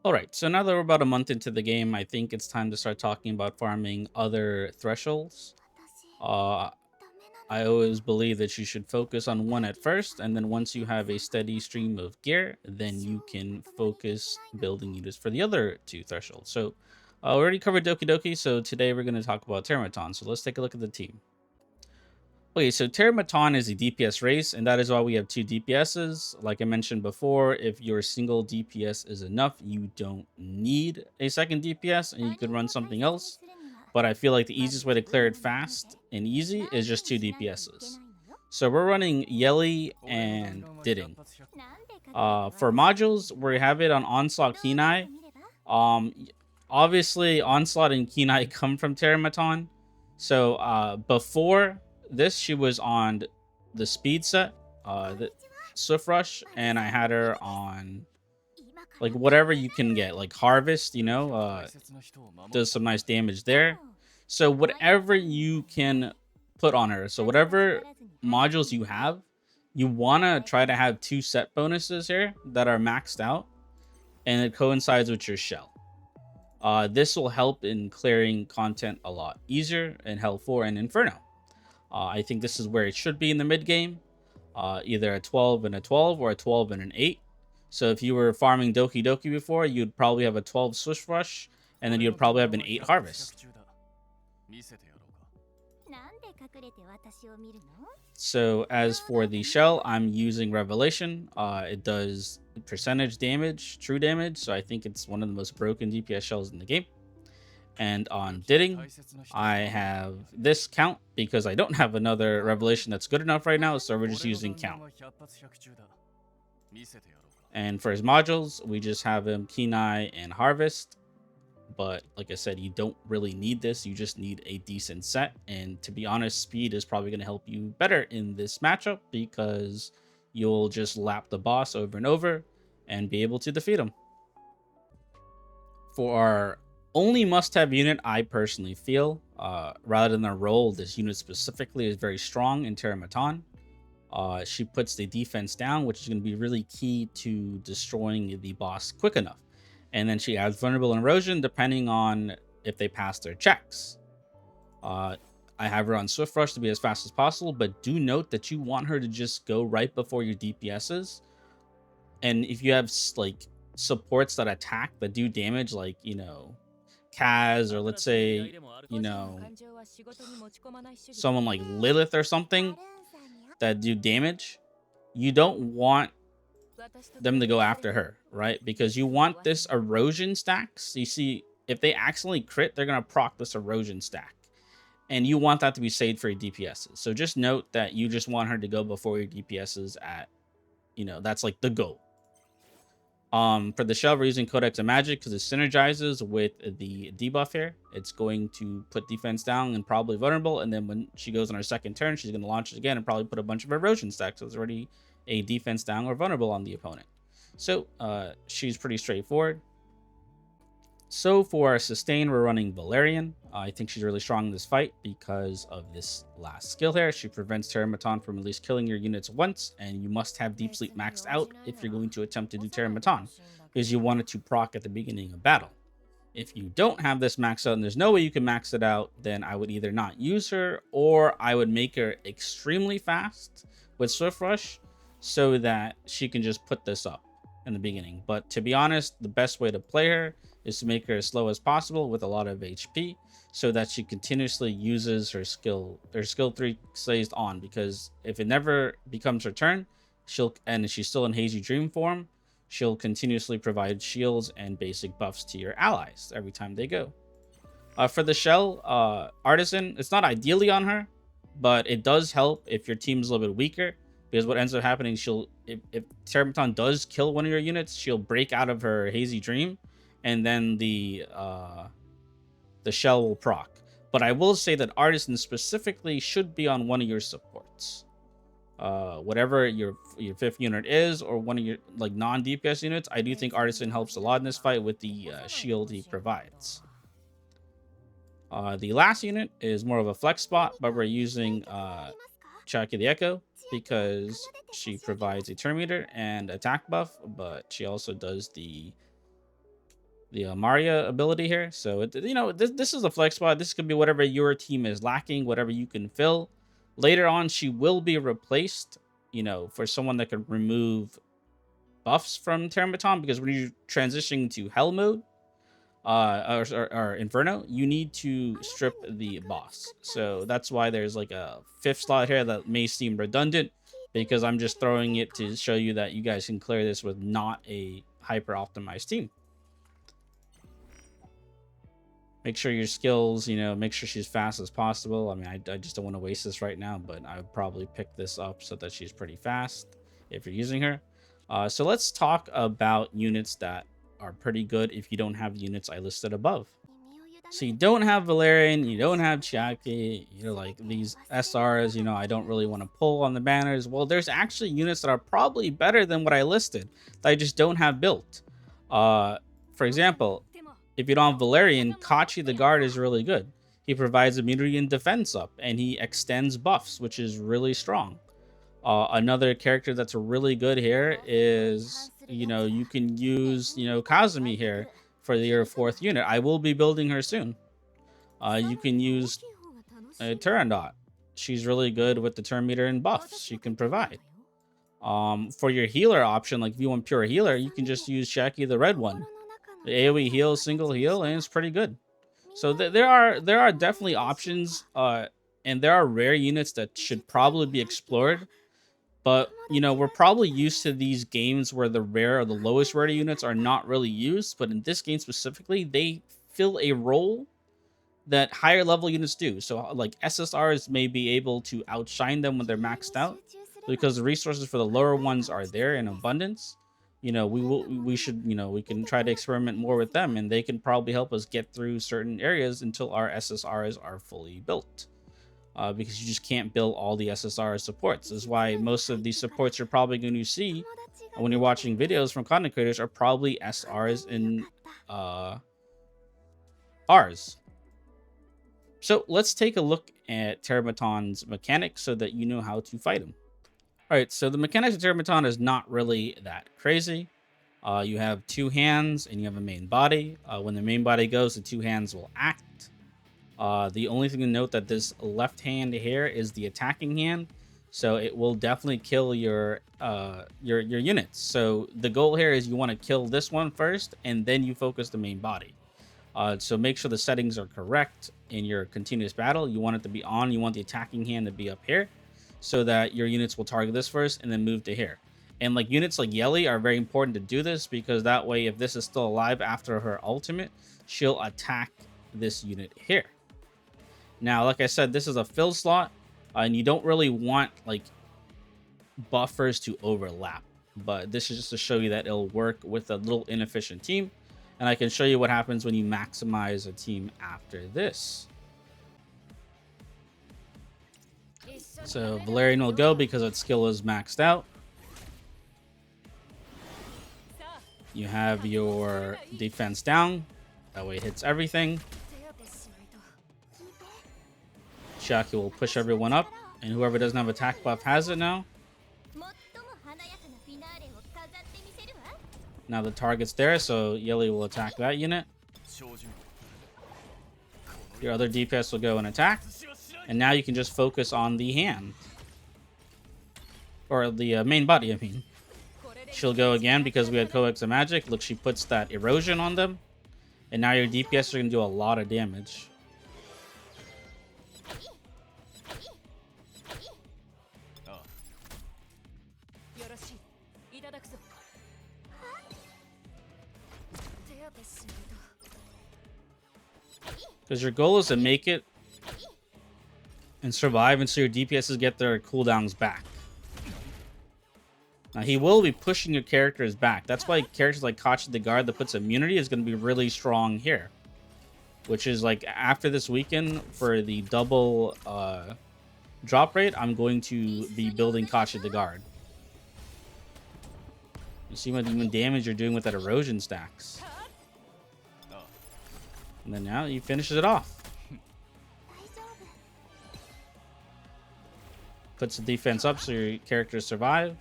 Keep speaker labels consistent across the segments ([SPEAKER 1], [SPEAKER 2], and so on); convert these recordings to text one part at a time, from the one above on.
[SPEAKER 1] All right, so now that we're about a month into the game, I think it's time to start talking about farming other thresholds. Uh, I always believe that you should focus on one at first, and then once you have a steady stream of gear, then you can focus building units for the other two thresholds. So, we already covered Doki Doki, so today we're going to talk about Terramaton. So let's take a look at the team. Okay, so Terramaton is a DPS race, and that is why we have two DPSs. Like I mentioned before, if your single DPS is enough, you don't need a second DPS, and you could run something else. But I feel like the easiest way to clear it fast and easy is just two DPSs. So we're running Yelly and Didding. For modules, we have it on Onslaught Kenai. Um, Obviously, Onslaught and Kenai come from Terramaton. So before this, she was on the speed set, the Swift Rush, and I had her on like whatever you can get, like Harvest. Does some nice damage there. So whatever you can put on her, so whatever modules you have, you want to try to have two set bonuses here that are maxed out, and it coincides with your shell. This will help in clearing content a lot easier in Hell 4 and Inferno. I think this is where it should be in the mid game, either a 12 and a 12 or a 12 and an 8. So if you were farming Doki Doki before, you'd probably have a 12 Swish Rush, and then you'd probably have an 8 Harvest. So as for the shell, I'm using Revelation. It does percentage damage, true damage, so I think it's one of the most broken DPS shells in the game. And on Didding, I have this count because I don't have another Revelation that's good enough right now, so we're just using count. And for his modules, we just have him Kenai and Harvest. But like I said, you don't really need this. You just need a decent set. And to be honest, speed is probably going to help you better in this matchup because you'll just lap the boss over and over and be able to defeat him. For our only must-have unit, I personally feel, rather than a role, this unit specifically is very strong in Terramaton. She puts the defense down, which is going to be really key to destroying the boss quick enough. And then she adds vulnerable erosion depending on if they pass their checks. I have her on Swift Rush to be as fast as possible, but do note that you want her to just go right before your DPSs. And if you have like supports that attack that do damage, like Kaz, or let's say someone like Lilith or something that do damage, you don't want them to go after her, right? Because you want this erosion stacks. You see, if they accidentally crit, they're gonna proc this erosion stack, and you want that to be saved for your DPSs. So just note that you just want her to go before your DPSs at, that's like the goal. For the shell, we're using Codex of Magic because it synergizes with the debuff here. It's going to put defense down and probably vulnerable, and then when she goes on her second turn, she's going to launch it again and probably put a bunch of erosion stacks. So it's already a defense down or vulnerable on the opponent. So she's pretty straightforward. So for our sustain, we're running Valerian. I think she's really strong in this fight because of this last skill here. She prevents Terramaton from at least killing your units once, and you must have Deep Sleep maxed out if you're going to attempt to do Terramaton, because you want it to proc at the beginning of battle. If you don't have this maxed out and there's no way you can max it out, then I would either not use her, or I would make her extremely fast with Swift Rush so that she can just put this up in the beginning. But to be honest, the best way to play her is to make her as slow as possible with a lot of HP so that she continuously uses her skill 3 stays on, because if it never becomes her turn, she's still in Hazy Dream form, she'll continuously provide shields and basic buffs to your allies every time they go. For the shell, Artisan, it's not ideally on her, but it does help if your team's a little bit weaker, because what ends up happening, if Terramaton does kill one of your units, she'll break out of her Hazy Dream, and then the shell will proc. But I will say that Artisan specifically should be on one of your supports. Whatever your fifth unit is, or one of your like non-DPS units, I do think Artisan helps a lot in this fight with the shield he provides. The last unit is more of a flex spot, but we're using Chaki the Echo because she provides a turn meter and attack buff, but she also does the the Maria ability here. So this is a flex spot. This could be whatever your team is lacking, whatever you can fill. Later on, she will be replaced, for someone that can remove buffs from Terramaton, because when you're transitioning to Hell mode, or Inferno, you need to strip the boss. So that's why there's like a 5th slot here that may seem redundant, because I'm just throwing it to show you that you guys can clear this with not a hyper optimized team. Make sure your skills, make sure she's fast as possible. I mean, I just don't want to waste this right now, but I would probably pick this up so that she's pretty fast if you're using her. So let's talk about units that are pretty good if you don't have the units I listed above. So you don't have Valerian, you don't have Chiaki, like these SRs, I don't really want to pull on the banners. Well, there's actually units that are probably better than what I listed that I just don't have built. For example, if you don't have Valerian, Kachi the Guard is really good. He provides immunity and defense up, and he extends buffs, which is really strong. Another character that's really good here is, you can use, Kazumi here for your 4th unit. I will be building her soon. You can use Terramaton. She's really good with the turn meter and buffs she can provide. For your healer option, like if you want pure healer, you can just use Shaki the red one. The AoE heal, single heal, and it's pretty good. So there are definitely options, and there are rare units that should probably be explored. But, we're probably used to these games where the rare or the lowest rarity units are not really used. But in this game specifically, they fill a role that higher level units do. So, like, SSRs may be able to outshine them when they're maxed out, because the resources for the lower ones are there in abundance. We can try to experiment more with them, and they can probably help us get through certain areas until our SSRs are fully built. Because you just can't build all the SSR supports. This is why most of these supports you're probably going to see when you're watching videos from content creators are probably SRs and Rs. So let's take a look at Terramaton's mechanics so that you know how to fight him. Alright, so the mechanics of Terramaton is not really that crazy. You have 2 hands and you have a main body. When the main body goes, the 2 hands will act. The only thing to note that this left hand here is the attacking hand, so it will definitely kill your units. So the goal here is you want to kill this one first, and then you focus the main body. So make sure the settings are correct in your continuous battle. You want it to be on. You want the attacking hand to be up here, so that your units will target this first and then move to here. And like units like Yeli are very important to do this, because that way, if this is still alive after her ultimate, she'll attack this unit here. Now, like I said, this is a fill slot, and you don't really want like buffers to overlap, but this is just to show you that it'll work with a little inefficient team. And I can show you what happens when you maximize a team after this. So Valerian will go because its skill is maxed out. You have your defense down, that way it hits everything. Shaki will push everyone up, and whoever doesn't have attack buff has it now. Now the target's there, so Yeli will attack that unit. Your other DPS will go and attack, and now you can just focus on the hand. Or the main body, I mean. She'll go again because we had Codex of Magic. Look, she puts that erosion on them, and now your DPS are going to do a lot of damage. Because your goal is to make it and survive until your DPSs get their cooldowns back. Now, he will be pushing your characters back. That's why characters like Kachi the Guard that puts immunity is going to be really strong here. Which is like after this weekend for the double drop rate, I'm going to be building Kachi the Guard. You see what even damage you're doing with that erosion stacks. And then now he finishes it off. Puts the defense up so your characters survive.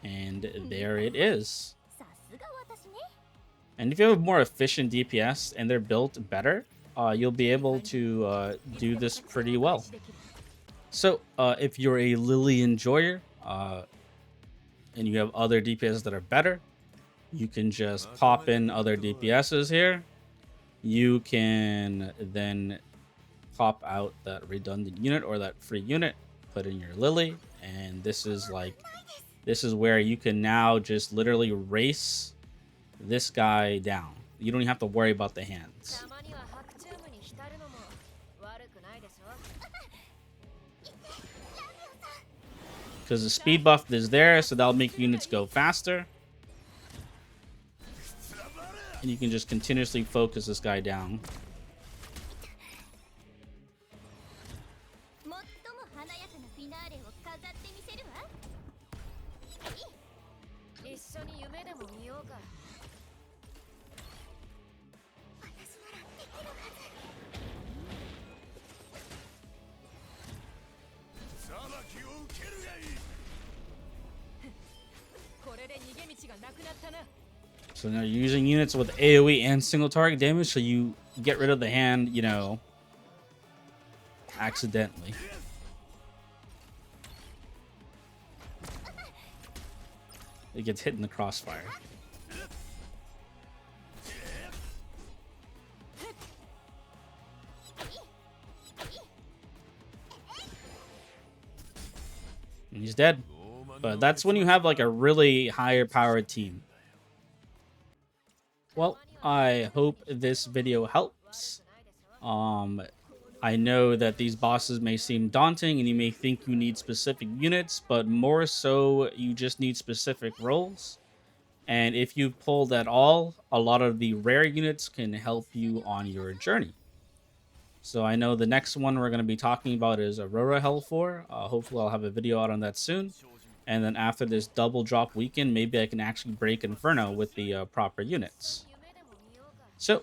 [SPEAKER 1] And there it is. And if you have a more efficient DPS and they're built better, you'll be able to do this pretty well. So if you're a Lily enjoyer and you have other DPS that are better, you can just pop in other DPSs here. You can then pop out that redundant unit or that free unit, put in your Lily, and this is where you can now just literally race this guy down. You don't even have to worry about the hands. Because the speed buff is there, so that'll make units go faster. And you can just continuously focus this guy down. So now you're using units with AoE and single target damage, so you get rid of the hand, you know, accidentally. It gets hit in the crossfire. And he's dead. But that's when you have like a really higher powered team. Well, I hope this video helps. I know that these bosses may seem daunting and you may think you need specific units, but more so you just need specific roles. And if you pull that all, a lot of the rare units can help you on your journey. So I know the next one we're going to be talking about is Aurora Hell 4. Hopefully I'll have a video out on that soon. And then after this double drop weekend, maybe I can actually break Inferno with the proper units. So,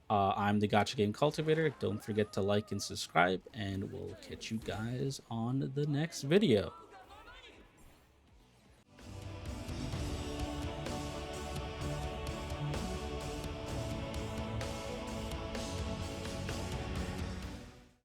[SPEAKER 1] I'm the Gacha Game Cultivator. Don't forget to like and subscribe, and we'll catch you guys on the next video.